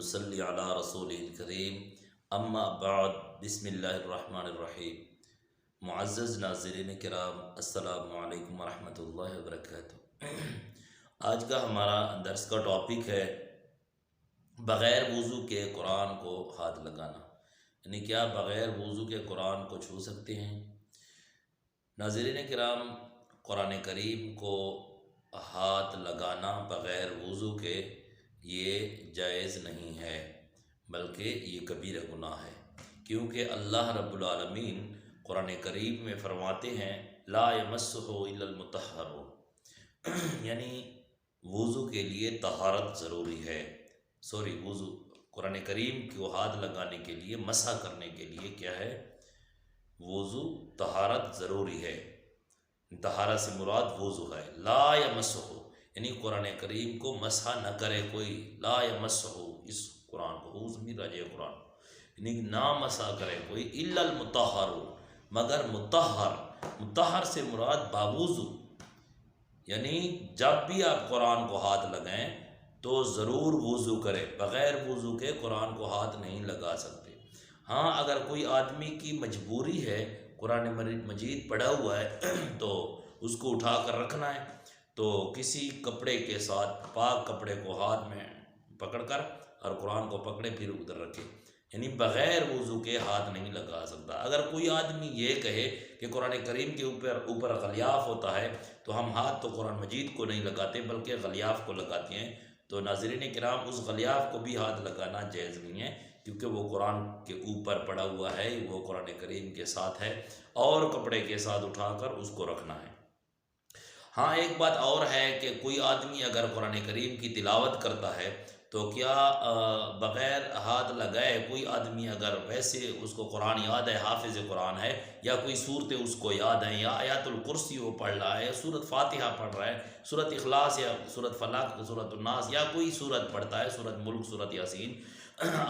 ونصلی علی رسول الکریم اما بعد بسم اللہ الرحمن الرحیم۔ معزز ناظرین کرام، السلام علیکم ورحمۃ اللہ وبرکاتہ۔ آج کا ہمارا درس کا ٹاپک ہے بغیر وضو کے قرآن کو ہاتھ لگانا، یعنی کیا بغیر وضو کے قرآن کو چھو سکتے ہیں؟ ناظرین کرام، قرآن کریم کو ہاتھ لگانا بغیر وضو کے یہ جائز نہیں ہے، بلکہ یہ کبیرہ گناہ ہے، کیونکہ اللہ رب العالمین قرآن کریم میں فرماتے ہیں لا یمسہ الا المطہرون، یعنی وضو کے لیے طہارت ضروری ہے۔ وضو قرآن کریم کو ہاتھ لگانے کے لیے، مسح کرنے کے لیے کیا ہے؟ وضو، طہارت ضروری ہے۔ طہارت سے مراد وضو ہے۔ لا یمسہ، یعنی قرآن کریم کو مسح نہ کرے کوئی، لا یمسہ، اس قرآن کو راجع قرآن، یعنی نہ مسح کرے کوئی، الا المطہرون، مگر مطہر سے مراد باوضو، یعنی جب بھی آپ قرآن کو ہاتھ لگائیں تو ضرور وضو کرے، بغیر وضو کے قرآن کو ہاتھ نہیں لگا سکتے۔ ہاں، اگر کوئی آدمی کی مجبوری ہے، قرآن مجید پڑھا ہوا ہے تو اس کو اٹھا کر رکھنا ہے، تو کسی کپڑے کے ساتھ، پاک کپڑے کو ہاتھ میں پکڑ کر اور قرآن کو پکڑے پھر ادھر رکھے، یعنی بغیر وضو کے ہاتھ نہیں لگا سکتا۔ اگر کوئی آدمی یہ کہے کہ قرآن کریم کے اوپر غلیاف ہوتا ہے تو ہم ہاتھ تو قرآن مجید کو نہیں لگاتے بلکہ غلیاف کو لگاتے ہیں، تو ناظرین کرام، اس غلیاف کو بھی ہاتھ لگانا جائز نہیں ہے، کیونکہ وہ قرآن کے اوپر پڑا ہوا ہے، وہ قرآن کریم کے ساتھ ہے، اور کپڑے کے ساتھ اٹھا کر اس کو رکھنا ہے۔ ہاں، ایک بات اور ہے کہ کوئی آدمی اگر قرآن کریم کی تلاوت کرتا ہے تو کیا بغیر ہاتھ لگائے کوئی آدمی اگر ویسے اس کو قرآن یاد ہے، حافظ قرآن ہے، یا کوئی صورتیں اس کو یاد ہیں، یا آیات الکرسی وہ پڑھ رہا ہے، سورۃ فاتحہ پڑھ رہا ہے، سورۃ اخلاص یا سورۃ فلق، سورۃ الناس، یا کوئی سورت پڑھتا ہے، سورۃ ملک، سورۃ یاسین،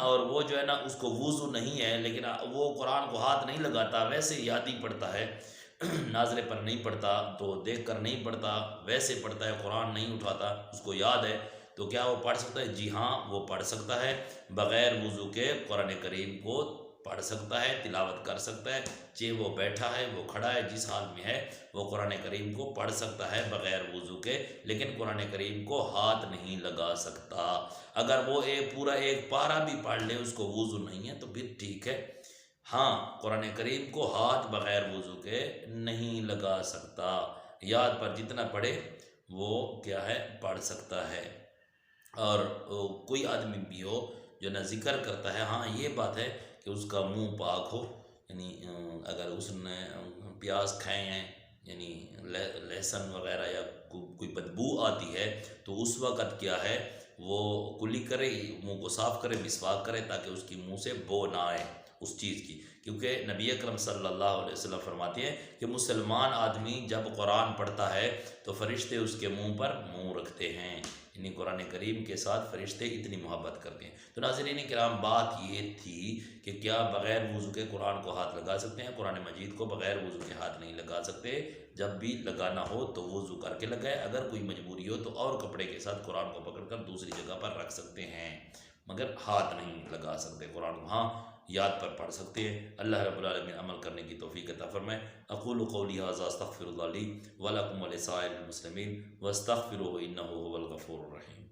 اور وہ جو ہے نا اس کو وضو نہیں ہے، لیکن وہ قرآن کو ہاتھ نہیں لگاتا، ویسے یادی پڑھتا ہے، ناظرے پر نہیں پڑھتا، تو دیکھ کر نہیں پڑھتا، ویسے پڑھتا ہے، قرآن نہیں اٹھاتا، اس کو یاد ہے، تو کیا وہ پڑھ سکتا ہے؟ جی ہاں، وہ پڑھ سکتا ہے، بغیر وضو کے قرآن کریم کو پڑھ سکتا ہے، تلاوت کر سکتا ہے، چاہے وہ بیٹھا ہے، وہ کھڑا ہے، جس حال میں ہے وہ قرآن کریم کو پڑھ سکتا ہے بغیر وضو کے، لیکن قرآن کریم کو ہاتھ نہیں لگا سکتا۔ اگر وہ پورا ایک پارہ بھی پڑھ لے، اس کو وضو نہیں ہے تو پھر ٹھیک ہے، ہاں، قرآن کریم کو ہاتھ بغیر وضو کے نہیں لگا سکتا، یاد پر جتنا پڑھے وہ کیا ہے؟ پڑھ سکتا ہے۔ اور کوئی آدمی بھی ہو جو نہ ذکر کرتا ہے، ہاں یہ بات ہے کہ اس کا منہ پاک ہو، یعنی اگر اس نے پیاز کھائے ہیں، یعنی لہسن وغیرہ، یا کوئی بدبو آتی ہے تو اس وقت کیا ہے؟ وہ کلی کرے، منہ کو صاف کرے، مسواک کرے، تاکہ اس کی منہ سے بو نہ آئے اس چیز کی، کیونکہ نبی اکرم صلی اللہ علیہ وسلم فرماتے ہیں کہ مسلمان آدمی جب قرآن پڑھتا ہے تو فرشتے اس کے منہ پر منہ رکھتے ہیں، یعنی قرآن کریم کے ساتھ فرشتے اتنی محبت کرتے ہیں۔ تو ناظرین کرام، بات یہ تھی کہ کیا بغیر وضو کے قرآن کو ہاتھ لگا سکتے ہیں؟ قرآن مجید کو بغیر وضو کے ہاتھ نہیں لگا سکتے، جب بھی لگانا ہو تو وضو کر کے لگائے، اگر کوئی مجبوری ہو تو اور کپڑے کے ساتھ قرآن کو پکڑ کر دوسری جگہ پر رکھ سکتے ہیں، مگر ہاتھ نہیں لگا سکتے قرآن کو، ہاں یاد پر پڑھ سکتے ہیں۔ اللہ رب العالمین عمل کرنے کی توفیق عطا فرمائے۔ اقول قولی ھذا استغفر اللہ لی ولکم ولسائر المسلمین واستغفروہ انہ ھو الغفور الرحیم۔